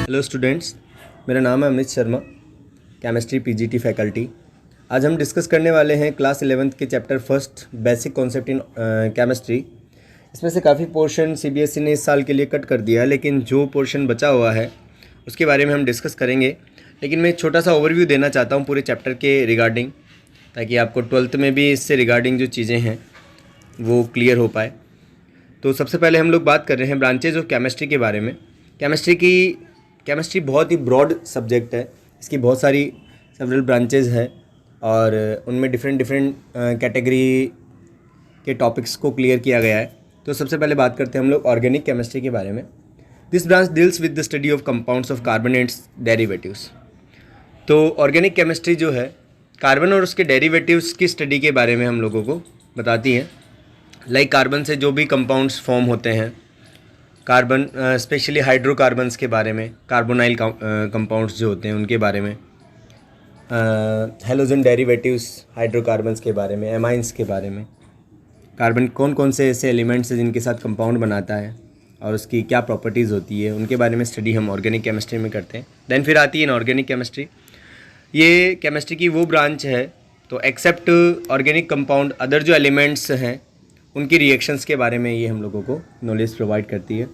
Hello students, मेरा नाम है Amit Sharma, chemistry PGT faculty. आज हम डिस्कस करने वाले हैं क्लास 11th के chapter first basic concept in chemistry. इसमें से काफ़ी पोर्शन सीबीएसई ने इस साल के लिए कट कर दिया है, लेकिन जो पोर्शन बचा हुआ है उसके बारे में हम डिस्कस करेंगे। लेकिन मैं एक छोटा सा ओवरव्यू देना चाहता हूँ पूरे चैप्टर के रिगार्डिंग, ताकि आपको 12th में भी इससे रिगार्डिंग जो चीज़ें हैं वो क्लियर हो पाए। तो सबसे पहले हम लोग बात कर रहे हैं ब्रांचेज ऑफ केमिस्ट्री के बारे में। केमिस्ट्री बहुत ही ब्रॉड सब्जेक्ट है, इसकी बहुत सारी सेवरल ब्रांचेज है और उनमें डिफरेंट कैटेगरी के टॉपिक्स को क्लियर किया गया है। तो सबसे पहले बात करते हैं हम लोग ऑर्गेनिक केमिस्ट्री के बारे में। This branch deals with the study of compounds of carbon and derivatives. तो ऑर्गेनिक केमिस्ट्री जो है कार्बन और उसके डेरिवेटिव्स की स्टडी के बारे में हम लोगों को बताती है। लाइक कार्बन से जो भी कंपाउंड्स फॉर्म होते हैं, कार्बन स्पेशली हाइड्रोकार्बन्स के बारे में, कार्बोनाइल कंपाउंड्स जो होते हैं उनके बारे में, हेलोजन डेरिवेटिव्स हाइड्रोकार्बन्स के बारे में, एमाइंस के बारे में, कार्बन कौन कौन से ऐसे एलिमेंट्स हैं जिनके साथ कंपाउंड बनाता है और उसकी क्या प्रॉपर्टीज़ होती है, उनके बारे में स्टडी हम ऑर्गेनिक केमिस्ट्री में करते हैं। देन फिर आती है इनऑर्गेनिक केमिस्ट्री। ये केमिस्ट्री की वो ब्रांच है, तो एक्सेप्ट ऑर्गेनिक कंपाउंड अदर जो एलिमेंट्स हैं उनकी रिएक्शंस के बारे में ये हम लोगों को नॉलेज प्रोवाइड करती है।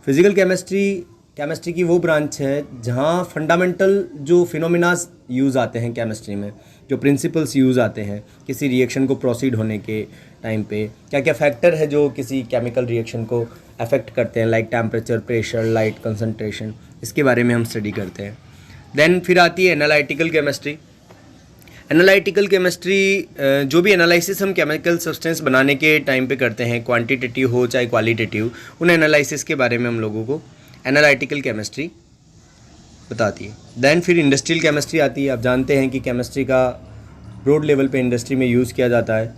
फिज़िकल केमिस्ट्री की वो ब्रांच है जहाँ फंडामेंटल जो फिनोमिनाज यूज़ आते हैं केमिस्ट्री में, जो प्रिंसिपल्स यूज़ आते हैं किसी रिएक्शन को प्रोसीड होने के टाइम पे, क्या क्या फैक्टर है जो किसी केमिकल रिएक्शन को अफेक्ट करते हैं, like temperature, pressure, light concentration, इसके बारे में हम स्टडी करते हैं। देन फिर आती है एनालिटिकल केमिस्ट्री। एनालिटिकल केमिस्ट्री जो भी एनालिसिस हम केमिकल सब्सटेंस बनाने के टाइम पे करते हैं, क्वांटिटेटिव हो चाहे क्वालिटेटिव, उन एनालिसिस के बारे में हम लोगों को एनालिटिकल केमिस्ट्री बताती है। देन फिर इंडस्ट्रियल केमिस्ट्री आती है। आप जानते हैं कि केमिस्ट्री का ब्रॉड लेवल पे इंडस्ट्री में यूज़ किया जाता है,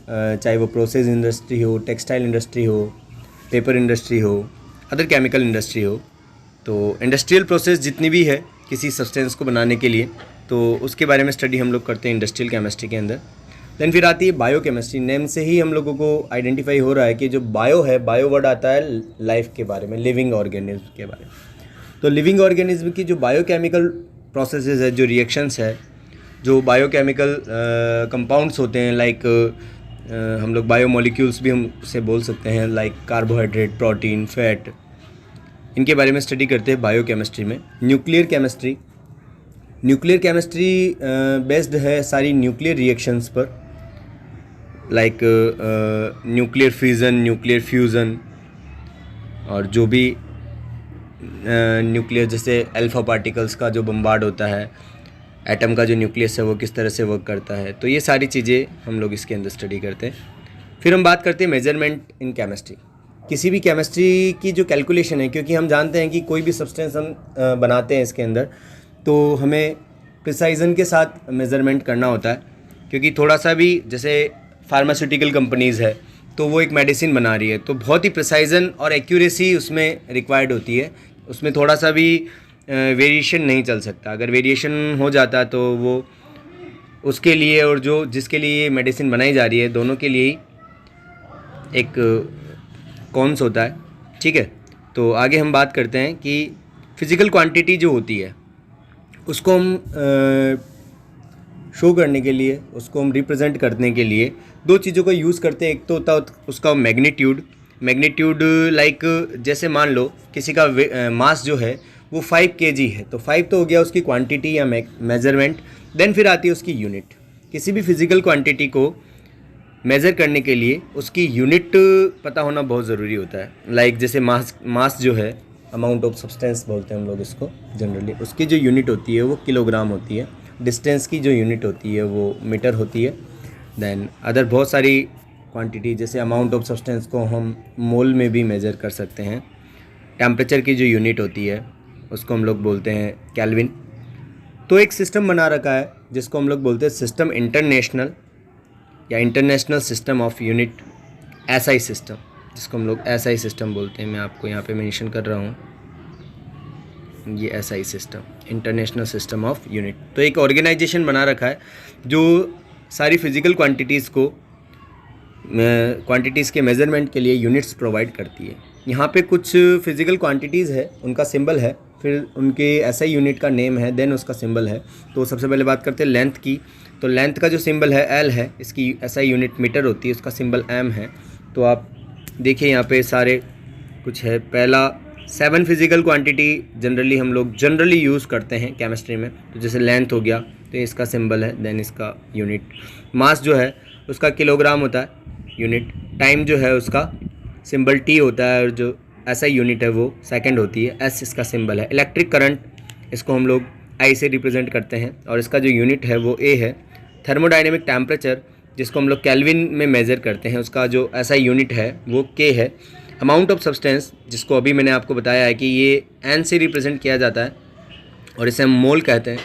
चाहे वो प्रोसेस इंडस्ट्री हो, टेक्सटाइल इंडस्ट्री हो, पेपर इंडस्ट्री हो, अदर केमिकल इंडस्ट्री हो। तो इंडस्ट्रियल प्रोसेस जितनी भी है किसी सब्सटेंस को बनाने के लिए, तो उसके बारे में स्टडी हम लोग करते हैं इंडस्ट्रियल केमिस्ट्री के अंदर। देन फिर आती है बायो केमिस्ट्री। नेम से ही हम लोगों को आइडेंटिफाई हो रहा है कि जो बायो है, बायो वर्ड आता है लाइफ के बारे में, लिविंग ऑर्गेनिज्म के बारे में। तो लिविंग ऑर्गेनिज्म की जो बायोकेमिकल प्रोसेसेस है, जो रिएक्शंस है, जो बायोकेमिकल कंपाउंड्स होते हैं, लाइक हम लोग बायोमोलिक्यूल्स भी हम उसे बोल सकते हैं, लाइक कार्बोहाइड्रेट, प्रोटीन, फैट, इनके बारे में स्टडी करते हैं बायोकेमिस्ट्री में। न्यूक्लियर केमिस्ट्री बेस्ड है सारी न्यूक्लियर रिएक्शंस पर, like nuclear fission, nuclear fusion, और जो भी न्यूक्लियर जैसे अल्फा पार्टिकल्स का जो बम्बार्ड होता है, एटम का जो न्यूक्लियस है वो किस तरह से वर्क करता है, तो ये सारी चीज़ें हम लोग इसके अंदर स्टडी करते हैं। फिर हम बात करते हैं मेजरमेंट इन केमिस्ट्री। किसी भी केमिस्ट्री की जो कैलकुलेशन है, क्योंकि हम जानते हैं कि कोई भी सब्सटेंस हम बनाते हैं इसके अंदर, तो हमें प्रिसाइजन के साथ मेज़रमेंट करना होता है। क्योंकि थोड़ा सा भी, जैसे फार्मास्यूटिकल कंपनीज़ है तो वो एक मेडिसिन बना रही है, तो बहुत ही प्रिसाइजन और एक्यूरेसी उसमें रिक्वायर्ड होती है। उसमें थोड़ा सा भी वेरिएशन नहीं चल सकता। अगर वेरिएशन हो जाता तो वो उसके लिए और जो जिसके लिए मेडिसिन बनाई जा रही है, दोनों के लिए एक कॉन्स होता है। ठीक है, तो आगे हम बात करते हैं कि फिज़िकल क्वांटिटी जो होती है उसको हम शो करने के लिए, उसको हम रिप्रेजेंट करने के लिए दो चीज़ों का यूज़ करते हैं। एक तो होता है उसका मैग्नीट्यूड, लाइक जैसे मान लो किसी का मास जो है वो 5 kg है, तो 5 तो हो गया उसकी क्वांटिटी या मेजरमेंट। देन फिर आती है उसकी यूनिट। किसी भी फिज़िकल क्वांटिटी को मेज़र करने के लिए उसकी यूनिट पता होना बहुत ज़रूरी होता है। लाइक जैसे मास जो है, अमाउंट ऑफ सब्सटेंस बोलते हैं हम लोग इसको जनरली, उसकी जो यूनिट होती है वो किलोग्राम होती है। डिस्टेंस की जो यूनिट होती है वो मीटर होती है। देन अदर बहुत सारी क्वांटिटी, जैसे अमाउंट ऑफ सब्सटेंस को हम मोल में भी मेज़र कर सकते हैं। टेम्परेचर की जो यूनिट होती है उसको हम लोग बोलते हैं केल्विन। तो एक सिस्टम बना रखा है जिसको हम लोग बोलते हैं सिस्टम इंटरनेशनल या international system of unit, SI system, जिसको हम लोग एसआई सिस्टम बोलते हैं। मैं आपको यहाँ पे मेंशन कर रहा हूँ, ये SI system, international system of unit. तो एक ऑर्गेनाइजेशन बना रखा है जो सारी फिज़िकल क्वांटिटीज़ के मेज़रमेंट के लिए यूनिट्स प्रोवाइड करती है। यहाँ पे कुछ फिज़िकल क्वांटिटीज़ है, उनका सिंबल है फिर उनके एसआई यूनिट का नेम है, देन उसका सिंबल है। तो सबसे पहले बात करते हैं लेंथ की। तो लेंथ का जो सिंबल है एल है, इसकी एसआई यूनिट मीटर होती है, उसका सिंबल एम है। तो आप देखिए यहाँ पे सारे कुछ है। पहला 7 फिजिकल क्वांटिटी जनरली हम लोग यूज़ करते हैं केमिस्ट्री में। तो जैसे लेंथ हो गया तो इसका सिंबल है, देन इसका यूनिट। मास जो है उसका किलोग्राम होता है यूनिट। टाइम जो है उसका सिंबल टी होता है, और जो ऐसा यूनिट है वो सेकंड होती है, एस इसका सिंबल है। इलेक्ट्रिक करंट, इसको हम लोग आई से रिप्रेजेंट करते हैं, और इसका जो यूनिट है वो ए है। थर्मोडाइनमिक टेम्परेचर, जिसको हम लोग केल्विन में मेज़र करते हैं, उसका जो ऐसा यूनिट है वो के है। अमाउंट ऑफ सब्सटेंस, जिसको अभी मैंने आपको बताया है कि ये एन से रिप्रेजेंट किया जाता है, और इसे हम मोल कहते हैं।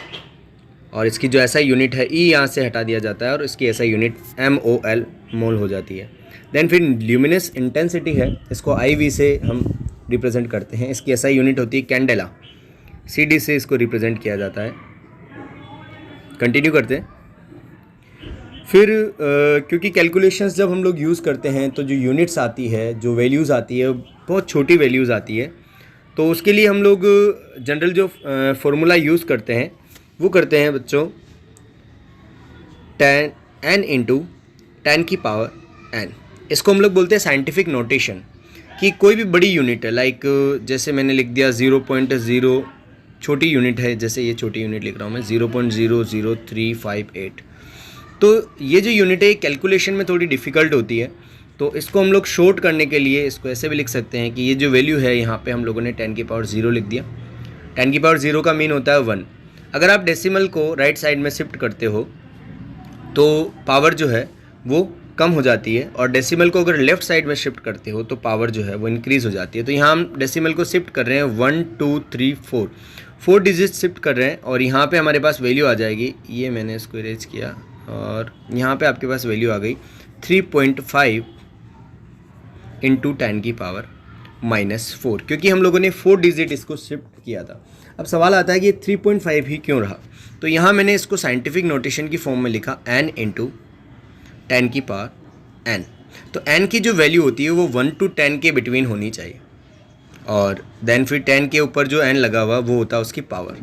और इसकी जो ऐसा यूनिट है ई यहाँ से हटा दिया जाता है, और इसकी ऐसा यूनिट MOL मोल हो जाती है। देन फिर ल्यूमिनस इंटेंसिटी है, इसको IV से हम रिप्रेजेंट करते हैं। इसकी ऐसा यूनिट होती है कैंडेला, CD से इसको रिप्रेजेंट किया जाता है। कंटिन्यू करते हैं। फिर क्योंकि कैलकुलेशंस जब हम लोग यूज़ करते हैं तो जो यूनिट्स आती है, जो वैल्यूज़ आती है, बहुत छोटी वैल्यूज़ आती है। तो उसके लिए हम लोग जनरल जो फॉर्मूला यूज़ करते हैं वो करते हैं बच्चों 10n × 10 की पावर n। इसको हम लोग बोलते हैं साइंटिफिक नोटेशन, कि कोई भी बड़ी यूनिट है, लाइक जैसे मैंने लिख दिया 0.0, छोटी यूनिट है, जैसे ये छोटी यूनिट लिख रहा हूँ मैं 0.00358। तो ये जो यूनिट है कैलकुलेशन में थोड़ी डिफ़िकल्ट होती है, तो इसको हम लोग शॉर्ट करने के लिए इसको ऐसे भी लिख सकते हैं कि ये जो वैल्यू है यहाँ पे हम लोगों ने 10 की पावर 0 लिख दिया। 10 की पावर 0 का मीन होता है 1। अगर आप डेसिमल को राइट साइड में शिफ्ट करते हो तो पावर जो है वो कम हो जाती है, और डेसिमल को अगर लेफ़्ट साइड में शिफ्ट करते हो तो पावर जो है वो इंक्रीज़ हो जाती है। तो यहाँ हम डेसिमल को शिफ्ट कर रहे हैं 1 2 3 4 डिजिट शिफ्ट कर रहे हैं, और यहाँ पे हमारे पास वैल्यू आ जाएगी। ये मैंने इसको इरेज किया, और यहाँ पे आपके पास वैल्यू आ गई 3.5 × 10 की पावर -4, क्योंकि हम लोगों ने 4 डिजिट इसको शिफ्ट किया था। अब सवाल आता है कि 3.5 ही क्यों रहा। तो यहाँ मैंने इसको साइंटिफिक नोटेशन की फॉर्म में लिखा n × 10 की पावर n। तो n की जो वैल्यू होती है वो 1 to 10 के बिटवीन होनी चाहिए, और देन फिर 10 के ऊपर जो n लगा हुआ वो होता है उसकी पावर।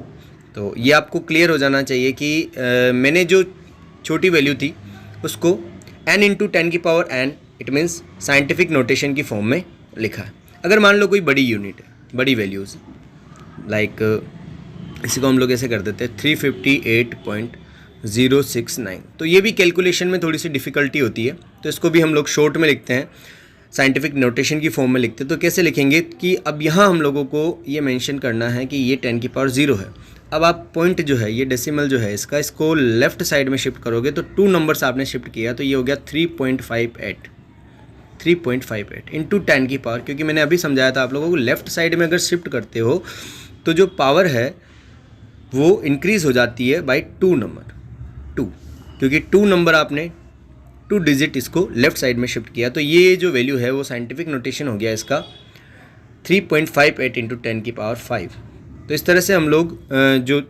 तो ये आपको क्लियर हो जाना चाहिए कि मैंने जो छोटी वैल्यू थी उसको n × 10 की power n, it means scientific notation की फॉर्म में लिखा है। अगर मान लो कोई बड़ी यूनिट है, बड़ी वैल्यूज़, लाइक इसी को हम लोग ऐसे कर देते हैं 358.069। तो ये भी कैलकुलेशन में थोड़ी सी डिफ़िकल्टी होती है, तो इसको भी हम लोग शॉर्ट में लिखते हैं, साइंटिफिक नोटेशन की फॉर्म में लिखते हैं। तो कैसे लिखेंगे कि अब यहाँ हम लोगों को ये मेंशन करना है कि ये 10 की पावर 0 है। अब आप पॉइंट जो है, ये डेसिमल जो है इसका, इसको लेफ़्ट साइड में शिफ्ट करोगे तो 2 नंबर्स आपने शिफ्ट किया, तो ये हो गया 3.58 × 10 की पावर। क्योंकि मैंने अभी समझाया था आप लोगों को, लेफ़्ट साइड में अगर शिफ्ट करते हो तो जो पावर है वो इंक्रीज़ हो जाती है बाय 2 नंबर, 2, क्योंकि 2 नंबर आपने 2 डिजिट इसको लेफ़्ट साइड में शिफ्ट किया। तो ये जो वैल्यू है वो साइंटिफिक नोटेशन हो गया इसका 3.58 × 10 की पावर 5। तो इस तरह से हम लोग जो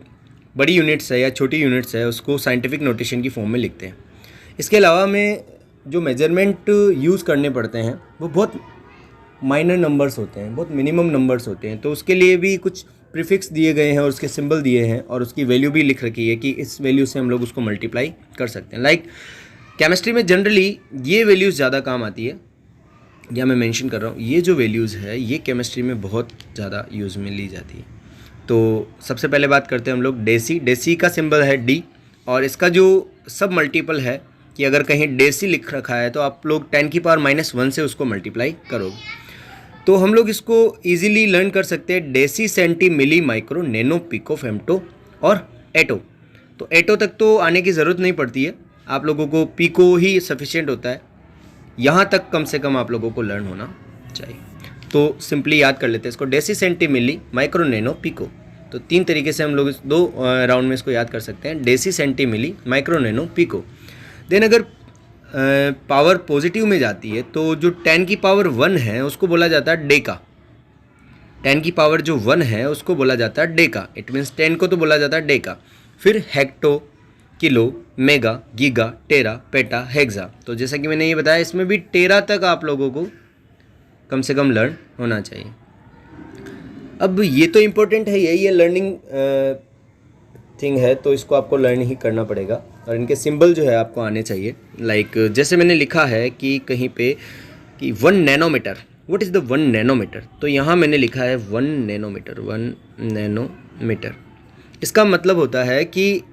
बड़ी यूनिट्स है या छोटी यूनिट्स है उसको साइंटिफिक नोटेशन की फॉर्म में लिखते हैं। इसके अलावा में जो मेजरमेंट यूज़ करने पड़ते हैं वो बहुत माइनर नंबर्स होते हैं, बहुत मिनिमम नंबर्स होते हैं। तो उसके लिए भी कुछ प्रीफिक्स दिए गए हैं और उसके सिंबल दिए हैं, और उसकी वैल्यू भी लिख रखी है कि इस वैल्यू से हम लोग उसको मल्टीप्लाई कर सकते हैं। लाइक केमिस्ट्री में जनरली ये वैल्यूज़ ज़्यादा काम आती है, या मैं मेंशन कर रहा हूँ ये जो वैल्यूज़ है ये केमिस्ट्री में बहुत ज़्यादा यूज़ में ली जाती है। तो सबसे पहले बात करते हैं हम लोग डेसी। डेसी का सिंबल है D, और इसका जो सब मल्टीपल है कि अगर कहीं डेसी लिख रखा है तो आप लोग 10 की पावर -1 से उसको मल्टीप्लाई करोगे। तो हम लोग इसको इजीली लर्न कर सकते हैं डेसी, सेंटी, मिली, माइक्रो, नैनो, पिको, फेम्टो और एटो। तो एटो तक तो आने की ज़रूरत नहीं पड़ती है, आप लोगों को पिको ही सफिशिएंट होता है। यहाँ तक कम से कम आप लोगों को लर्न होना चाहिए। तो सिंपली याद कर लेते हैं इसको, डेसी, सेंटी, मिली, माइक्रो, नैनो, पिको। तो 3 तरीके से हम लोग इस 2 राउंड में इसको याद कर सकते हैं, डेसी, सेंटी, मिली, माइक्रो, नैनो, पिको। देन अगर पावर पॉजिटिव में जाती है तो जो 10 की पावर 1 है उसको बोला जाता है डेका। 10 की पावर जो 1 है उसको बोला जाता है डेका, इट मीन्स 10 को तो बोला जाता है डेका। फिर हेक्टो, किलो, मेगा, गीगा, टेरा, पेटा, हेक्सा। तो जैसा कि मैंने ये बताया इसमें भी टेरा तक आप लोगों को कम से कम लर्न होना चाहिए। अब ये तो इम्पोर्टेंट है, यही ये लर्निंग थिंग है, तो इसको आपको लर्न ही करना पड़ेगा और इनके सिंबल जो है आपको आने चाहिए। लाइक जैसे मैंने लिखा है कि कहीं पे कि 1 nanometre, what is the 1 nanometre, तो यहाँ मैंने लिखा है 1 नैनोमीटर, 1 नैनोमीटर। इसका मतलब होता है कि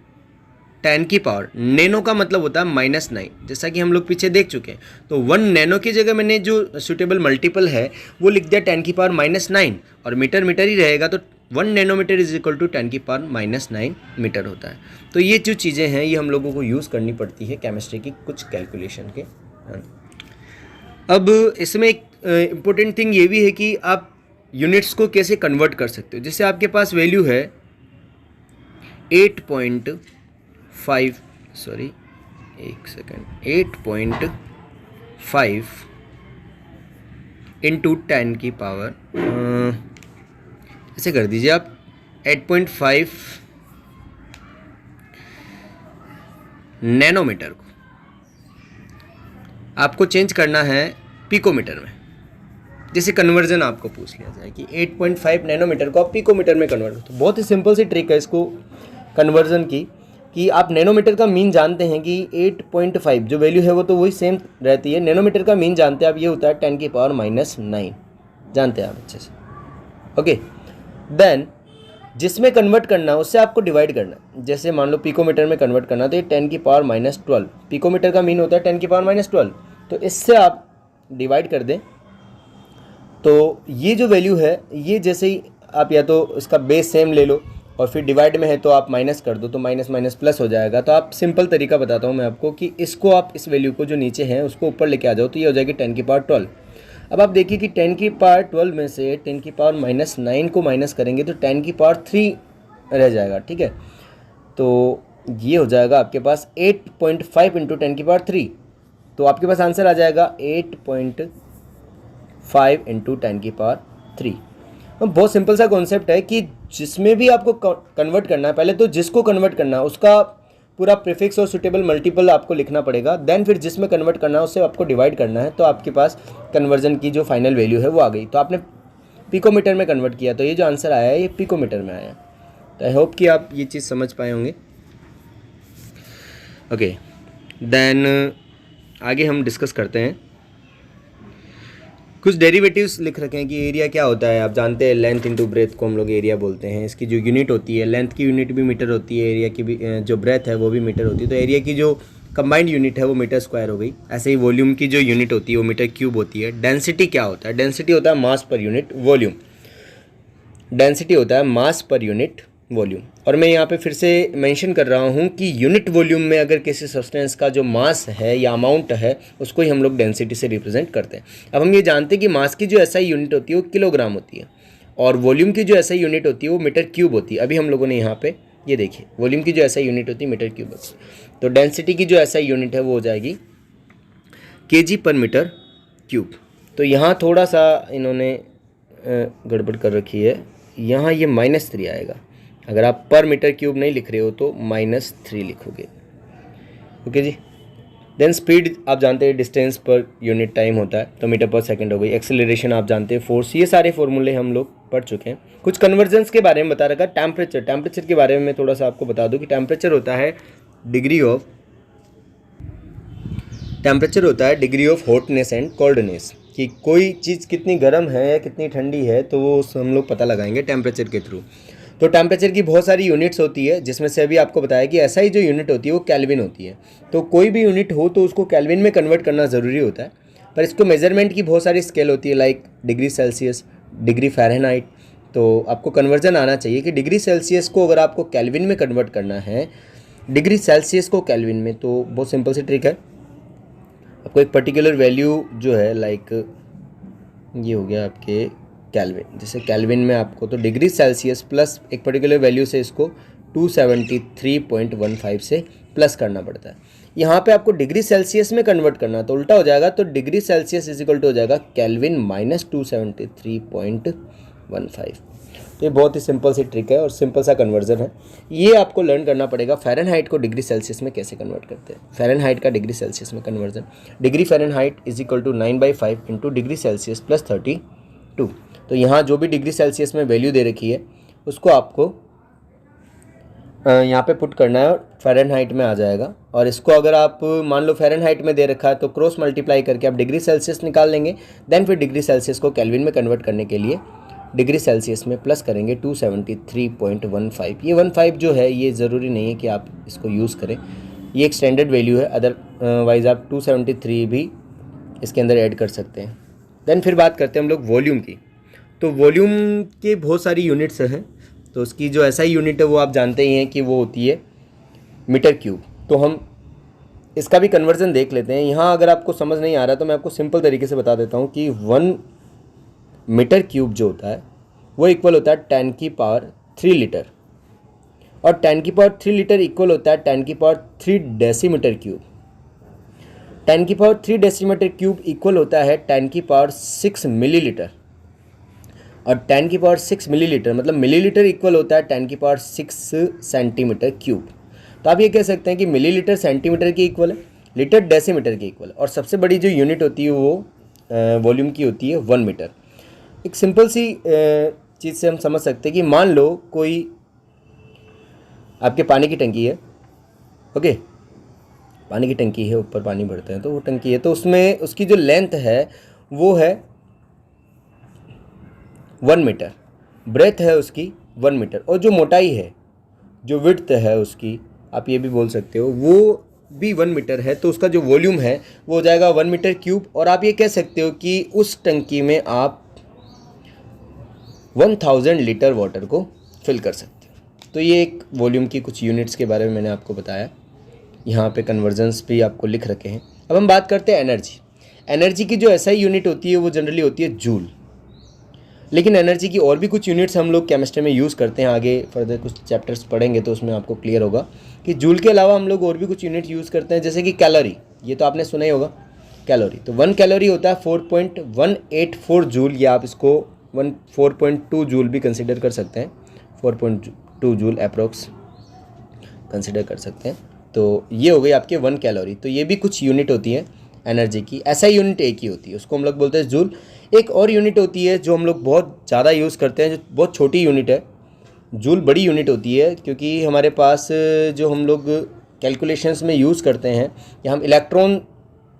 10 की पावर, नैनो का मतलब होता है -9, जैसा कि हम लोग पीछे देख चुके हैं। तो 1 नैनो की जगह मैंने जो सुटेबल मल्टीपल है वो लिख दिया 10 की पावर -9, और मीटर मीटर ही रहेगा, तो 1 नैनोमीटर इज इक्वल टू 10 की पावर -9 मीटर होता है। तो ये जो चीज़ें हैं ये हम लोगों को यूज़ करनी पड़ती है केमिस्ट्री की कुछ कैलकुलेशन के। अब इसमें एक इम्पोर्टेंट थिंग ये भी है कि आप यूनिट्स को कैसे कन्वर्ट कर सकते हो। जैसे आपके पास वैल्यू है 8.5 इंटू 10 की पावर, ऐसे कर दीजिए आप 8.5 नैनोमीटर को आपको चेंज करना है पिकोमीटर में। जैसे कन्वर्जन आपको पूछ लिया जाए कि 8.5 नैनोमीटर को आप पिकोमीटर में कन्वर्ट करो, तो बहुत ही सिंपल सी ट्रिक है इसको कन्वर्जन की, कि आप नैनोमीटर का मीन जानते हैं कि 8.5 जो वैल्यू है वो तो वही सेम रहती है। नैनोमीटर का मीन जानते हैं आप, ये होता है 10 की पावर -9, जानते हैं आप अच्छे से। ओके, देन जिसमें कन्वर्ट करना है उससे आपको डिवाइड करना है। जैसे मान लो पिकोमीटर में कन्वर्ट करना, तो ये 10 की पावर -12, पिकोमीटर का मीन होता है 10 की पावर -12, तो इससे आप डिवाइड कर दें। तो ये जो वैल्यू है ये जैसे ही आप या तो इसका बेस सेम ले लो और फिर डिवाइड में है तो आप माइनस कर दो, तो माइनस माइनस प्लस हो जाएगा। तो आप सिंपल तरीका बताता हूँ मैं आपको कि इसको आप इस वैल्यू को जो नीचे है उसको ऊपर लेके आ जाओ, तो ये हो जाएगी 10 की पावर 12। अब आप देखिए कि 10 की पावर 12 में से 10 की पावर -9 को माइनस करेंगे तो 10 की पावर 3 रह जाएगा, ठीक है। तो ये हो जाएगा आपके पास 8.5 इंटू 10 की पावर 3, तो आपके पास आंसर आ जाएगा 8.5 इंटू 10 की पावर 3। बहुत सिंपल सा कॉन्सेप्ट है कि जिसमें भी आपको कन्वर्ट करना है, पहले तो जिसको कन्वर्ट करना है उसका पूरा प्रीफिक्स और सुटेबल मल्टीपल आपको लिखना पड़ेगा, देन फिर जिसमें कन्वर्ट करना है उससे आपको डिवाइड करना है, तो आपके पास कन्वर्जन की जो फाइनल वैल्यू है वो आ गई। तो आपने पिकोमीटर में कन्वर्ट किया, तो ये जो आंसर आया है ये पिकोमीटर में आया। तो आई होप कि आप ये चीज़ समझ पाए होंगे। ओके, देन आगे हम डिस्कस करते हैं। कुछ डेरिवेटिव्स लिख रखे हैं कि एरिया क्या होता है। आप जानते हैं लेंथ इंटू ब्रेथ को हम लोग एरिया बोलते हैं। इसकी जो यूनिट होती है, लेंथ की यूनिट भी मीटर होती है, एरिया की भी जो ब्रेथ है वो भी मीटर होती है। तो एरिया की जो कंबाइंड यूनिट है वो मीटर स्क्वायर हो गई। ऐसे ही वॉल्यूम की जो यूनिट होती है वो मीटर क्यूब होती है। डेंसिटी क्या होता है? डेंसिटी होता है मास पर यूनिट वॉल्यूम। डेंसिटी होता है मास पर यूनिट वॉल्यूम। और मैं यहाँ पे फिर से मेंशन कर रहा हूँ कि यूनिट वॉल्यूम में अगर किसी सब्सटेंस का जो मास है या अमाउंट है उसको ही हम लोग डेंसिटी से रिप्रेजेंट करते हैं। अब हम ये जानते हैं कि मास की जो एसआई यूनिट होती है वो किलोग्राम होती है और वॉल्यूम की जो एसआई यूनिट होती है वो मीटर क्यूब होती है। अभी हम लोगों ने यहाँ पे ये देखिए, वॉल्यूम की जो एसआई यूनिट होती है मीटर क्यूब होती है, तो डेंसिटी की जो एसआई यूनिट है वो हो जाएगी केजी पर मीटर क्यूब। तो यहाँ थोड़ा सा इन्होंने गड़बड़ कर रखी है, यहाँ ये -3 आएगा। अगर आप पर मीटर क्यूब नहीं लिख रहे हो तो -3 लिखोगे। ओके जी। देन स्पीड आप जानते हैं डिस्टेंस पर यूनिट टाइम होता है, तो मीटर पर सेकंड हो गई। एक्सेलरेशन आप जानते हैं, फोर्स, ये सारे फॉर्मूले हम लोग पढ़ चुके हैं। कुछ कन्वर्जन्स के बारे में बता रखा। टेम्परेचर, टेम्परेचर के बारे में मैं थोड़ा सा आपको बता दूं कि टेम्परेचर होता है degree of hotness and coldness, कि कोई चीज़ कितनी गर्म है या कितनी ठंडी है तो वो हम लोग पता लगाएंगे टेम्परेचर के थ्रू। तो टेम्परेचर की बहुत सारी यूनिट्स होती है, जिसमें से अभी आपको बताया कि ऐसा ही जो यूनिट होती है वो केल्विन होती है। तो कोई भी यूनिट हो तो उसको केल्विन में कन्वर्ट करना ज़रूरी होता है, पर इसको मेजरमेंट की बहुत सारी स्केल होती है, like degree Celsius, degree Fahrenheit. तो आपको कन्वर्जन आना चाहिए कि डिग्री सेल्सियस को अगर आपको केल्विन में कन्वर्ट करना है, डिग्री सेल्सियस को केल्विन में, तो बहुत सिंपल सी ट्रिक है। आपको एक पर्टिकुलर वैल्यू जो है, लाइक ये हो गया आपके केल्विन, जैसे केल्विन में आपको तो डिग्री सेल्सियस प्लस एक पर्टिकुलर वैल्यू से इसको 273.15 से प्लस करना पड़ता है। यहाँ पे आपको डिग्री सेल्सियस में कन्वर्ट करना तो उल्टा हो जाएगा, तो degree Celsius is equal to हो जाएगा केल्विन -273.15। तो ये बहुत ही सिंपल सी ट्रिक है और सिंपल सा कन्वर्जन है। ये आपको लर्न करना पड़ेगा। फ़ारेनहाइट को डिग्री सेल्सियस में कैसे कन्वर्ट करते हैं, फ़ारेनहाइट का डिग्री सेल्सियस में conversion. Degree Fahrenheit is equal to 9/5 into degree Celsius plus 32। तो यहाँ जो भी डिग्री सेल्सियस में वैल्यू दे रखी है उसको आपको यहाँ पे पुट करना है और फ़ारेनहाइट में आ जाएगा। और इसको अगर आप मान लो फ़ारेनहाइट में दे रखा है तो क्रॉस मल्टीप्लाई करके आप डिग्री सेल्सियस निकाल लेंगे। देन फिर डिग्री सेल्सियस को केल्विन में कन्वर्ट करने के लिए डिग्री सेल्सियस में प्लस करेंगे 273.15। ये 15 जो है ये ज़रूरी नहीं है कि आप इसको यूज़ करें, ये एक स्टैंडर्ड वैल्यू है, अदरवाइज़ आप 273 भी इसके अंदर ऐड कर सकते हैं। देन फिर बात करते हैं हम लोग वॉल्यूम की। तो वॉल्यूम के बहुत सारी यूनिट्स हैं, तो उसकी जो SI यूनिट है वो आप जानते ही हैं कि वो होती है मीटर क्यूब। तो हम इसका भी कन्वर्जन देख लेते हैं। यहाँ अगर आपको समझ नहीं आ रहा तो मैं आपको सिंपल तरीके से बता देता हूँ कि 1 मीटर क्यूब जो होता है वो इक्वल होता है 10 की पावर 3 लीटर, और 10 की पावर 3 लीटर इक्वल होता है 10 की पावर 3 डेसीमीटर क्यूब। 10 की पावर 3 डेसीमीटर क्यूब इक्वल होता है 10 की पावर 6 मिलीलीटर, और 10 की पावर 6 मिलीलीटर मतलब मिलीलीटर इक्वल होता है 10 की पावर 6 सेंटीमीटर क्यूब। तो आप ये कह सकते हैं कि मिलीलीटर सेंटीमीटर के इक्वल है, लीटर डेसीमीटर के इक्वल है, और सबसे बड़ी जो यूनिट होती है वो वॉल्यूम की होती है 1 मीटर। एक सिंपल सी चीज़ से हम समझ सकते हैं कि मान लो कोई आपके पानी की टंकी है, ओके, पानी की टंकी है, ऊपर पानी भरते हैं तो वो टंकी है, तो उसमें उसकी जो लेंथ है वो है 1 मीटर, ब्रेथ है उसकी 1 मीटर, और जो मोटाई है, जो विड्थ है उसकी, आप ये भी बोल सकते हो, वो भी 1 मीटर है। तो उसका जो वॉल्यूम है वो हो जाएगा 1 मीटर क्यूब। और आप ये कह सकते हो कि उस टंकी में आप 1000 लीटर वाटर को फिल कर सकते हो। तो ये एक वॉल्यूम की कुछ यूनिट्स के बारे में मैंने आपको बताया, यहाँ पे कन्वर्जन्स भी आपको लिख रखे हैं। अब हम बात करते हैं एनर्जी। एनर्जी की जो SI यूनिट होती है वो जनरली होती है जूल, लेकिन एनर्जी की और भी कुछ यूनिट्स हम लोग केमिस्ट्री में यूज़ करते हैं। आगे फर्दर कुछ चैप्टर्स पढ़ेंगे तो उसमें आपको क्लियर होगा कि जूल के अलावा हम लोग और भी कुछ यूनिट यूज़ करते हैं, जैसे कि कैलोरी, ये तो आपने सुना ही होगा कैलोरी। तो 1 कैलोरी होता है 4.184 जूल, या आप इसको 4.2 जूल भी कंसिडर कर सकते हैं, 4.2 जूल अप्रोक्स कंसिडर कर सकते हैं। तो ये हो गई आपके 1 कैलोरी। तो ये भी कुछ यूनिट होती है एनर्जी की। SI यूनिट एक ही होती है, उसको हम लोग बोलते हैं जूल। एक और यूनिट होती है जो हम लोग बहुत ज़्यादा यूज़ करते हैं, जो बहुत छोटी यूनिट है। जूल बड़ी यूनिट होती है क्योंकि हमारे पास जो हम लोग कैलकुलेशंस में यूज़ करते हैं, या हम इलेक्ट्रॉन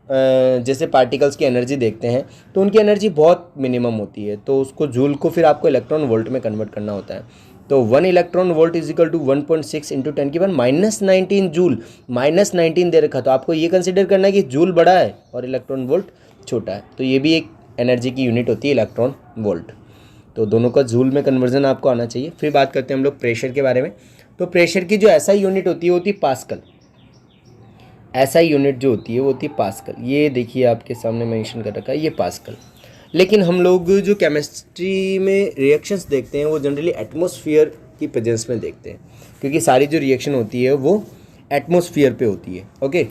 जैसे पार्टिकल्स की एनर्जी देखते हैं तो उनकी एनर्जी बहुत मिनिमम होती है, तो उसको जूल को फिर आपको इलेक्ट्रॉन वोल्ट में कन्वर्ट करना होता है। तो 1 electron volt is equal to 1.6 into 10 की पावर -19 जूल। -19 दे रखा, तो आपको ये कंसिडर करना है कि जूल बड़ा है और इलेक्ट्रॉन वोल्ट छोटा है। तो ये भी एक एनर्जी की यूनिट होती है, इलेक्ट्रॉन वोल्ट। तो दोनों का जूल में कन्वर्जन आपको आना चाहिए। फिर बात करते हैं हम लोग प्रेशर के बारे में। तो प्रेशर की जो SI यूनिट होती है वो होती है पास्कल। SI यूनिट जो होती है वो होती है पास्कल। ये देखिए आपके सामने मेंशन कर रखा है, ये पास्कल। लेकिन हम लोग जो केमिस्ट्री में रिएक्शंस देखते हैं वो जनरली एटमॉस्फेयर की प्रेजेंस में देखते हैं, क्योंकि सारी जो रिएक्शन होती है वो एटमॉस्फेयर पे होती है, ओके।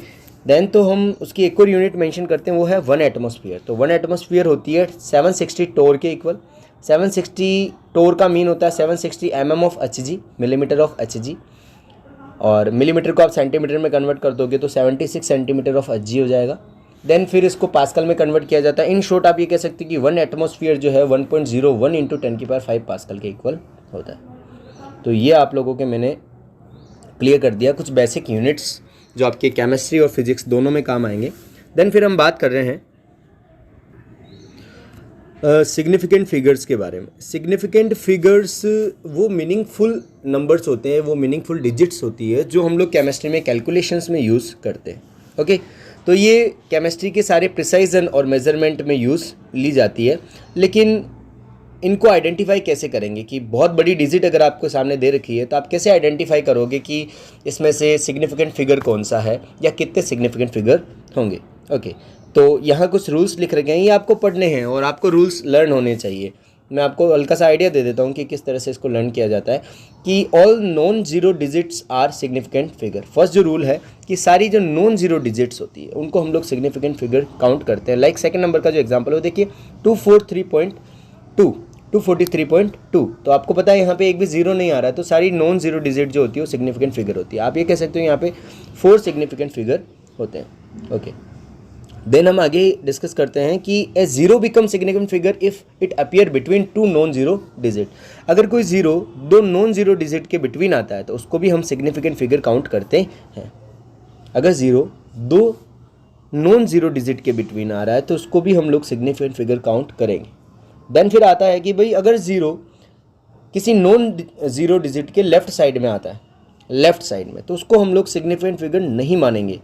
देन तो हम उसकी एक और यूनिट मेंशन करते हैं, वो है 1 एटमॉस्फेयर। तो 1 एटमॉस्फेयर होती है 760 टोर के इक्वल। 760 टोर का मीन होता है 760 mm of Hg, millimetre of Hg, और मिलीमीटर को आप सेंटीमीटर में कन्वर्ट कर दोगे तो 76 सेंटीमीटर ऑफ Hg हो जाएगा। देन फिर इसको पास्कल में कन्वर्ट किया जाता है। इन शॉर्ट आप ये कह सकते हैं कि 1 एटमॉस्फेयर जो है 1.01 इंटू 10 की पावर 5 पास्कल के इक्वल होता है। तो ये आप लोगों के मैंने क्लियर कर दिया कुछ बेसिक यूनिट्स जो आपके केमिस्ट्री और फिजिक्स दोनों में काम आएंगे। देन फिर हम बात कर रहे हैं सिग्निफिकेंट फिगर्स के बारे में। सिग्निफिकेंट फिगर्स वो मीनिंगफुल नंबर्स होते हैं, वो मीनिंगफुल डिजिट्स होती है जो हम लोग केमिस्ट्री में कैलकुलेशंस में यूज़ करते हैं, ओके। तो ये केमिस्ट्री के सारे प्रिसाइजन और मेजरमेंट में यूज़ ली जाती है। लेकिन इनको आइडेंटिफाई कैसे करेंगे कि बहुत बड़ी डिजिट अगर आपको सामने दे रखी है तो आप कैसे आइडेंटिफाई करोगे कि इसमें से सिग्निफिकेंट फिगर कौन सा है या कितने सिग्निफिकेंट फिगर होंगे, ओके। तो यहाँ कुछ रूल्स लिख रखे हैं, ये आपको पढ़ने हैं और आपको रूल्स लर्न होने चाहिए। मैं आपको हल्का सा आइडिया दे देता हूँ कि किस तरह से इसको लर्न किया जाता है कि all non zero digits are significant figure. First जो रूल है कि सारी जो नॉन जीरो डिजिट्स होती है उनको हम लोग सिग्निफिकेंट फिगर काउंट करते हैं। लाइक सेकंड नंबर का जो एग्जांपल है देखिए 243.2, 243.2। तो आपको पता है यहाँ पे एक भी जीरो नहीं आ रहा है, तो सारी नॉन जीरो डिजिट जो होती है वो सिग्निफिकेंट फिगर होती है। आप ये कह सकते हो यहाँ पे 4 सिग्निफिकेंट फिगर होते हैं, ओके। देन हम आगे डिस्कस करते हैं कि a zero become significant figure if it appear between two non zero digit. अगर कोई जीरो दो नॉन जीरो डिजिट के बिटवीन आता है तो उसको भी हम सिग्निफिकेंट फिगर काउंट करते हैं। अगर जीरो दो नॉन जीरो डिजिट के बिटवीन आ रहा है तो उसको भी हम लोग सिग्निफिकेंट फिगर काउंट करेंगे। देन फिर आता है कि भाई अगर जीरो किसी नॉन जीरो डिजिट के लेफ्ट साइड में आता है, लेफ्ट साइड में, तो उसको हम लोग सिग्निफिकेंट फिगर नहीं मानेंगे।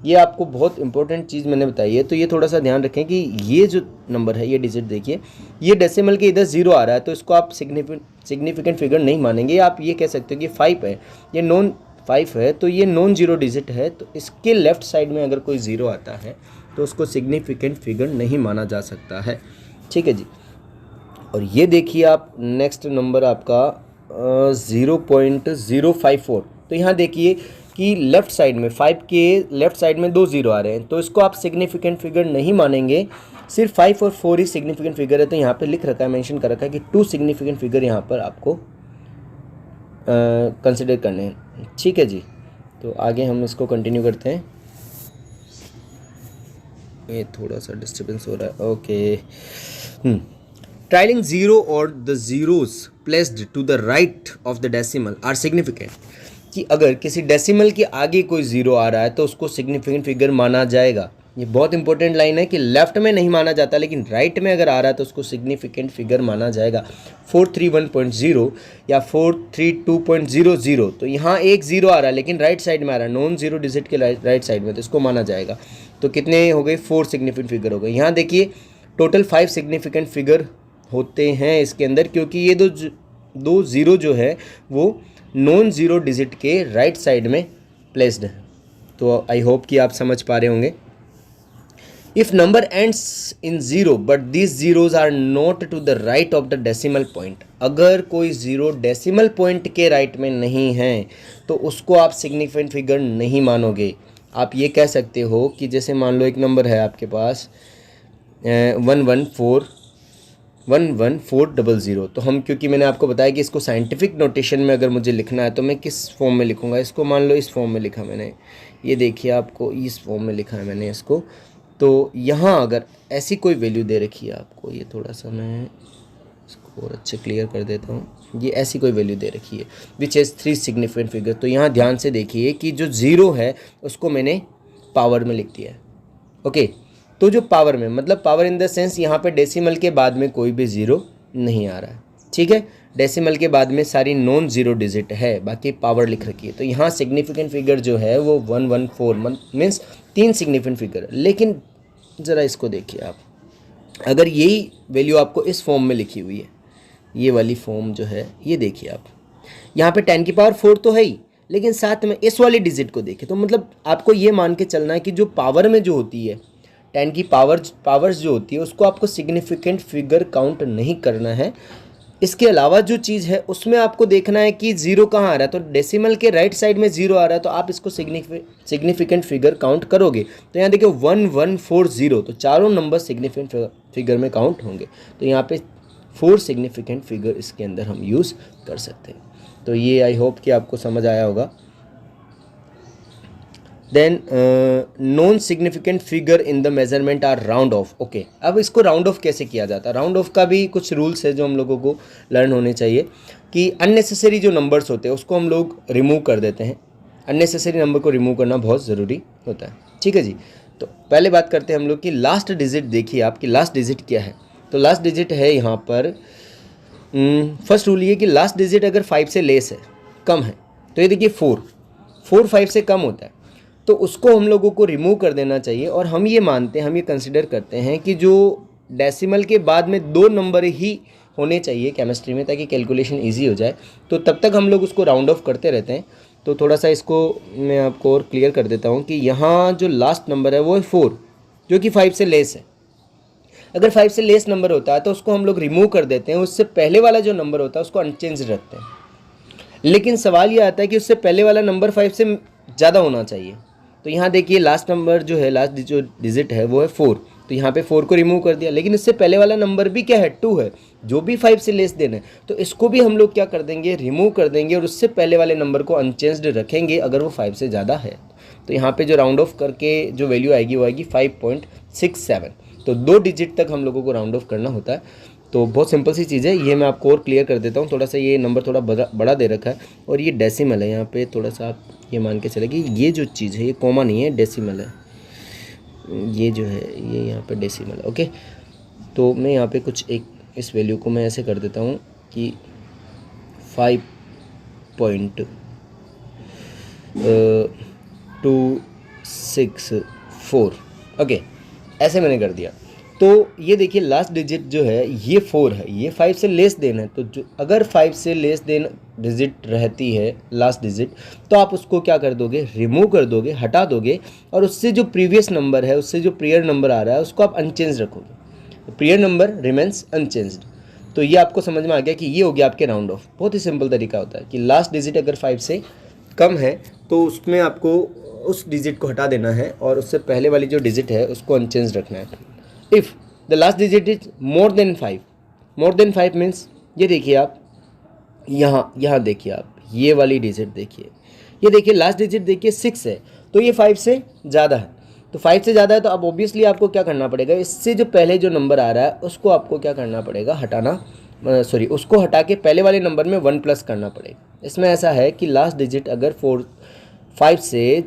ये आपको बहुत इंपॉर्टेंट चीज़ मैंने बताई है, तो ये थोड़ा सा ध्यान रखें कि ये जो नंबर है, ये डिजिट देखिए, ये डेसिमल के इधर जीरो आ रहा है तो इसको आप सिग्निफिकेंट फिगर नहीं मानेंगे। आप ये कह सकते हो कि 5 है, ये नॉन 5 है तो ये नॉन जीरो डिजिट है, तो इसके लेफ्ट साइड में अगर कोई ज़ीरो आता है तो उसको सिग्निफिकेंट फिगर नहीं माना जा सकता है। ठीक है जी। और ये देखिए आप नेक्स्ट नंबर आपका 0.054। तो यहाँ देखिए कि लेफ़्ट साइड में 5 के लेफ़्ट साइड में 2 ज़ीरो आ रहे हैं तो इसको आप सिग्निफिकेंट फिगर नहीं मानेंगे। सिर्फ 5 और 4 ही सिग्निफिकेंट फिगर है। तो यहाँ पे लिख रखा है, मेंशन कर रखा है कि 2 सिग्निफिकेंट फिगर यहाँ पर आपको कंसिडर करने हैं। ठीक है जी। तो आगे हम इसको कंटिन्यू करते हैं। ये थोड़ा सा डिस्टर्बेंस हो रहा है। ओके। ट्राइलिंग जीरो और the zeros placed to the right of the decimal are significant. कि अगर किसी डेसिमल के आगे कोई ज़ीरो आ रहा है तो उसको सिग्निफिकेंट फिगर माना जाएगा। ये बहुत इंपॉर्टेंट लाइन है कि लेफ्ट में नहीं माना जाता, लेकिन राइट में अगर आ रहा है तो उसको सिग्निफिकेंट फिगर माना जाएगा। 431.0 या 432.00, तो यहाँ एक ज़ीरो आ रहा है लेकिन राइट साइड में आ रहा है, नॉन ज़ीरो डिजिट के राइट साइड में, तो इसको माना जाएगा। तो कितने हो गए? 4 सिग्निफिकेंट फिगर हो गए। यहाँ देखिए टोटल 5 सिग्निफिकेंट फिगर होते हैं इसके अंदर, क्योंकि ये दो ज़ीरो जो है वो नॉन ज़ीरो डिजिट के राइट साइड में प्लेस्ड है। तो आई होप कि आप समझ पा रहे होंगे। If number ends in zero but these zeros are not to the right of the decimal point. अगर कोई ज़ीरो डेसिमल पॉइंट के राइट में नहीं है तो उसको आप सिग्निफिकेंट फिगर नहीं मानोगे। आप ये कह सकते हो कि जैसे मान लो एक नंबर है आपके पास 11400, तो हम, क्योंकि मैंने आपको बताया कि इसको साइंटिफिक नोटेशन में अगर मुझे लिखना है तो मैं किस फॉर्म में लिखूंगा इसको। मान लो इस फॉर्म में लिखा मैंने, ये देखिए आपको इस फॉर्म में लिखा है मैंने इसको। तो यहाँ अगर ऐसी कोई वैल्यू दे रखी है आपको, ये थोड़ा सा मैं इसको और अच्छे क्लियर कर देता हूँ। ये ऐसी कोई वैल्यू दे रखी है विच इज़ 3 सिग्निफिकेंट फिगर। तो यहाँ ध्यान से देखिए कि जो ज़ीरो है उसको मैंने पावर में लिख दिया है। ओके, तो जो पावर में, मतलब पावर इन द सेंस यहाँ पे डेसिमल के बाद में कोई भी ज़ीरो नहीं आ रहा है। ठीक है, डेसिमल के बाद में सारी नॉन ज़ीरो डिजिट है, बाकी पावर लिख रखी है। तो यहाँ सिग्निफिकेंट फिगर जो है वो 114 मीन्स 3 सिग्निफिकेंट फिगर। लेकिन ज़रा इसको देखिए आप, अगर यही वैल्यू आपको इस फॉर्म में लिखी हुई है, ये वाली फॉर्म जो है, ये देखिए आप, यहाँ पे 10 की पावर 4 तो है ही, लेकिन साथ में इस वाली डिजिट को देखें तो मतलब आपको ये मान के चलना है कि जो पावर में जो होती है 10 की पावर्स जो होती है उसको आपको सिग्निफिकेंट फिगर काउंट नहीं करना है। इसके अलावा जो चीज़ है उसमें आपको देखना है कि ज़ीरो कहाँ आ रहा है। तो डेसिमल के राइट साइड में ज़ीरो आ रहा है तो आप इसको सिग्निफिकेंट फिगर काउंट करोगे। तो यहाँ देखिए 1140, तो चारों नंबर सिग्निफिकेंट फिगर में काउंट होंगे। तो यहाँ पे 4 सिग्निफिकेंट फिगर इसके अंदर हम यूज़ कर सकते हैं। तो ये आई होप कि आपको समझ आया होगा। Then non significant figure in the measurement are round off. Okay, अब इसको राउंड ऑफ कैसे किया जाता है? राउंड ऑफ का भी कुछ रूल्स है जो हम लोगों को लर्न होने चाहिए कि अननेसेसरी जो नंबर्स होते हैं उसको हम लोग रिमूव कर देते हैं। अननेसेसरी नंबर को रिमूव करना बहुत ज़रूरी होता है। ठीक है जी। तो पहले बात करते हैं हम लोग कि लास्ट डिजिट। देखिए आपकी लास्ट डिजिट क्या है। तो लास्ट डिजिट है यहाँ पर, फर्स्ट रूल ये कि लास्ट डिजिट अगर 5 से लेस है, कम है, तो ये देखिए 4 5 से कम होता है, तो उसको हम लोगों को रिमूव कर देना चाहिए। और हम ये मानते हैं, हम ये कंसिडर करते हैं कि जो डेसिमल के बाद में 2 नंबर ही होने चाहिए केमिस्ट्री में, ताकि कैलकुलेशन इजी हो जाए। तो तब तक हम लोग उसको राउंड ऑफ करते रहते हैं। तो थोड़ा सा इसको मैं आपको और क्लियर कर देता हूँ कि यहाँ जो लास्ट नंबर है वो है 4, जो कि 5 से लेस है। अगर 5 से लेस नंबर होता है तो उसको हम लोग रिमूव कर देते हैं। उससे पहले वाला जो नंबर होता है उसको अनचेंज रखते हैं। लेकिन सवाल ये आता है कि उससे पहले वाला नंबर 5 से ज़्यादा होना चाहिए। तो यहाँ देखिए लास्ट नंबर जो है, लास्ट जो डिजिट है वो है 4, तो यहाँ पे 4 को रिमूव कर दिया। लेकिन इससे पहले वाला नंबर भी क्या है, 2 है, जो भी 5 से लेस देना है। तो इसको भी हम लोग क्या कर देंगे, रिमूव कर देंगे और उससे पहले वाले नंबर को अनचेंज्ड रखेंगे अगर वो 5 से ज़्यादा है। तो यहाँ पे जो राउंड ऑफ करके जो वैल्यू आएगी वो आएगी 5.67। तो 2 डिजिट तक हम लोगों को राउंड ऑफ करना होता है। तो बहुत सिंपल सी चीज़ है, ये मैं आपको और क्लियर कर देता हूँ। थोड़ा सा ये नंबर थोड़ा बड़ा दे रखा है और ये डेसिमल है। यहाँ पे थोड़ा सा आप ये मान के चले कि ये जो चीज़ है ये कॉमा नहीं है, डेसिमल है। ये जो है ये यहाँ पे डेसिमल है। ओके, तो मैं यहाँ पे कुछ एक इस वैल्यू को मैं ऐसे कर देता हूँ कि 5.264। ओके, ऐसे मैंने कर दिया। तो ये देखिए लास्ट डिजिट जो है ये 4 है, ये 5 से लेस देन है। तो जो अगर 5 से लेस देन डिजिट रहती है लास्ट डिजिट, तो आप उसको क्या कर दोगे, रिमूव कर दोगे, हटा दोगे, और उससे जो प्रीवियस नंबर है, उससे जो प्रियर नंबर आ रहा है उसको आप अनचेंज रखोगे। Prior number remains unchanged. तो ये आपको समझ में आ गया कि ये हो गया आपके राउंड ऑफ। बहुत ही सिंपल तरीका होता है कि लास्ट डिजिट अगर 5 से कम है तो उसमें आपको उस डिजिट को हटा देना है और उससे पहले वाली जो डिजिट है उसको अनचेंज रखना है। If the last digit is more than 5 means ये देखिए आप यहाँ देखिए आप ये वाली डिजिट देखिए, ये देखिए लास्ट डिजिट देखिए 6 है, तो ये 5 से ज़्यादा है। तो 5 से ज़्यादा है तो अब ऑब्वियसली आपको क्या करना पड़ेगा, इससे जो पहले जो नंबर आ रहा है उसको आपको क्या करना पड़ेगा, उसको हटा के पहले वाले नंबर में 1 प्लस करना पड़ेगा। इसमें ऐसा है कि लास्ट डिजिट अगर 5 से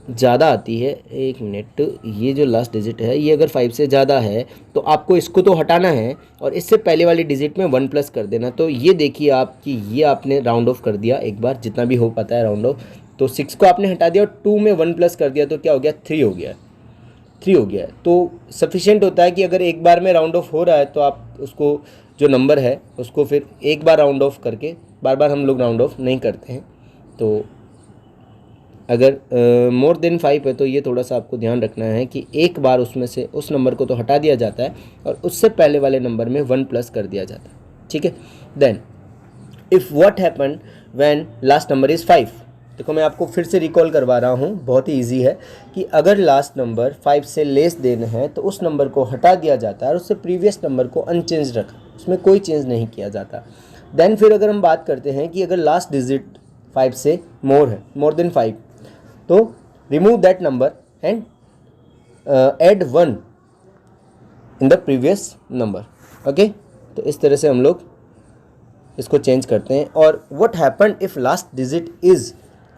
ज़्यादा आती है, एक मिनट, ये जो लास्ट डिजिट है ये अगर 5 से ज़्यादा है तो आपको इसको तो हटाना है और इससे पहले वाली डिजिट में 1 प्लस कर देना। तो ये देखिए आप कि ये आपने राउंड ऑफ कर दिया एक बार, जितना भी हो पाता है राउंड ऑफ। तो 6 को आपने हटा दिया और 2 में 1 प्लस कर दिया तो क्या हो गया, 3 हो गया, 3 हो गया। तो सफिशेंट होता है कि अगर एक बार में राउंड ऑफ हो रहा है तो आप उसको जो नंबर है उसको फिर एक बार राउंड ऑफ करके, बार बार हम लोग राउंड ऑफ नहीं करते हैं। तो अगर मोर देन 5 है तो ये थोड़ा सा आपको ध्यान रखना है कि एक बार उसमें से उस नंबर को तो हटा दिया जाता है और उससे पहले वाले नंबर में 1 प्लस कर दिया जाता है, ठीक है। Then if what happen when last number is 5। देखो मैं आपको फिर से रिकॉल करवा रहा हूँ, बहुत ही ईजी है कि अगर लास्ट नंबर 5 से लेस देन है तो उस नंबर को हटा दिया जाता है और उससे प्रीवियस नंबर को अनचेंज रखा, उसमें कोई चेंज नहीं किया जाता। देन फिर अगर हम बात करते हैं कि अगर लास्ट डिजिट 5 से मोर है, मोर देन 5, तो remove that number and add 1 in the previous number. Okay, तो इस तरह से हम लोग इसको चेंज करते हैं। और what happen if last digit is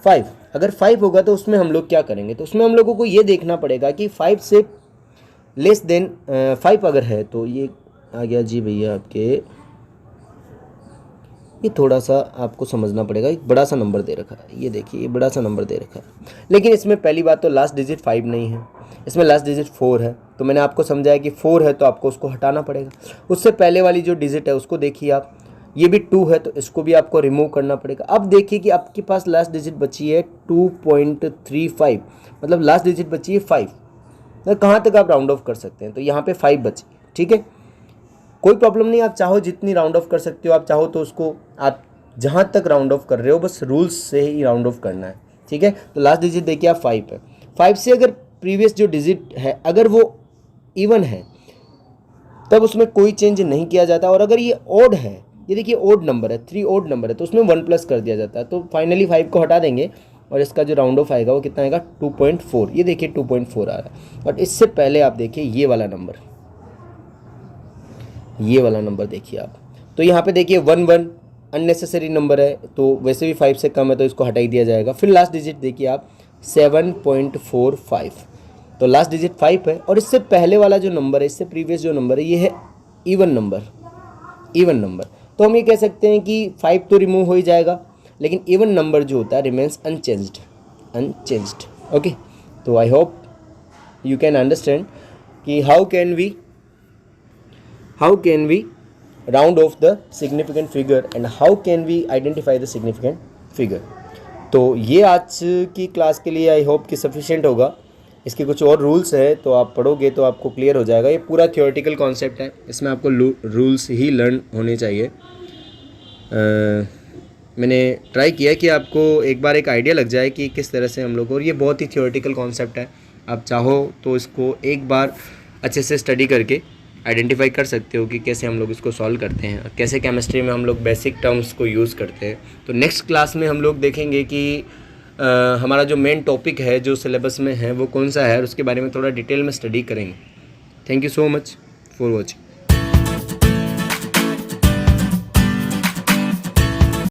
5, अगर 5 होगा तो उसमें हम लोग क्या करेंगे, तो उसमें हम लोगों को ये देखना पड़ेगा कि 5 से लेस देन 5 अगर है तो ये आ गया जी भैया आपके, ये थोड़ा सा आपको समझना पड़ेगा, एक बड़ा सा नंबर दे रखा है, ये देखिए ये बड़ा सा नंबर दे रखा है, लेकिन इसमें पहली बात तो लास्ट डिजिट 5 नहीं है, इसमें लास्ट डिजिट 4 है। तो मैंने आपको समझाया कि 4 है तो आपको उसको हटाना पड़ेगा। उससे पहले वाली जो डिजिट है उसको देखिए आप, ये भी 2 है तो इसको भी आपको रिमूव करना पड़ेगा। अब देखिए कि आपके पास लास्ट डिजिट बची है 2.35, मतलब लास्ट डिजिट बची है 5। तो कहाँ तक आप राउंड ऑफ कर सकते हैं, तो यहाँ पे 5 बची, ठीक है, कोई प्रॉब्लम नहीं, आप चाहो जितनी राउंड ऑफ कर सकते हो, आप चाहो तो उसको आप जहाँ तक राउंड ऑफ कर रहे हो बस रूल्स से ही राउंड ऑफ करना है, ठीक है। तो लास्ट डिजिट देखिए आप 5 है, 5 से अगर प्रीवियस जो डिजिट है अगर वो इवन है तब उसमें कोई चेंज नहीं किया जाता। और अगर ये ओड है, ये देखिए ओड नंबर है, 3 ओड नंबर है, तो उसमें 1 प्लस कर दिया जाता है। तो फाइनली 5 को हटा देंगे और इसका जो राउंड ऑफ आएगा वो कितना आएगा, 2.4। ये देखिए 2.4 आ रहा है। और इससे पहले आप देखिए ये वाला नंबर, ये वाला नंबर देखिए आप, तो यहाँ पे देखिए 1 अननेसेसरी नंबर है, तो वैसे भी 5 से कम है तो इसको हटा ही दिया जाएगा। फिर लास्ट डिजिट देखिए आप 7.45, तो लास्ट डिजिट 5 है और इससे पहले वाला जो नंबर है, इससे प्रीवियस जो नंबर है ये है इवन नंबर। तो हम ये कह सकते हैं कि 5 तो रिमूव हो ही जाएगा, लेकिन इवन नंबर जो होता है रिमेंस अनचेंज्ड। ओके, तो I hope you can understand कि how can we round off the significant figure and how can we identify the significant figure। तो ये आज की क्लास के लिए आई होप कि सफिशिएंट होगा। इसके कुछ और रूल्स है तो आप पढ़ोगे तो आपको क्लियर हो जाएगा। ये पूरा थियोरेटिकल कॉन्सेप्ट है, इसमें आपको रूल्स ही लर्न होने चाहिए। मैंने ट्राई किया कि आपको एक बार एक आइडिया लग जाए कि किस तरह से हम लोग, और ये बहुत ही थियोरेटिकल कॉन्सेप्ट है, आप चाहो तो इसको एक बार अच्छे से स्टडी करके आइडेंटिफाई कर सकते हो कि कैसे हम लोग इसको सॉल्व करते हैं और कैसे केमिस्ट्री में हम लोग बेसिक टर्म्स को यूज़ करते हैं। तो नेक्स्ट क्लास में हम लोग देखेंगे कि हमारा जो मेन टॉपिक है जो सिलेबस में है वो कौन सा है और उसके बारे में थोड़ा डिटेल में स्टडी करेंगे। Thank you so much for watching.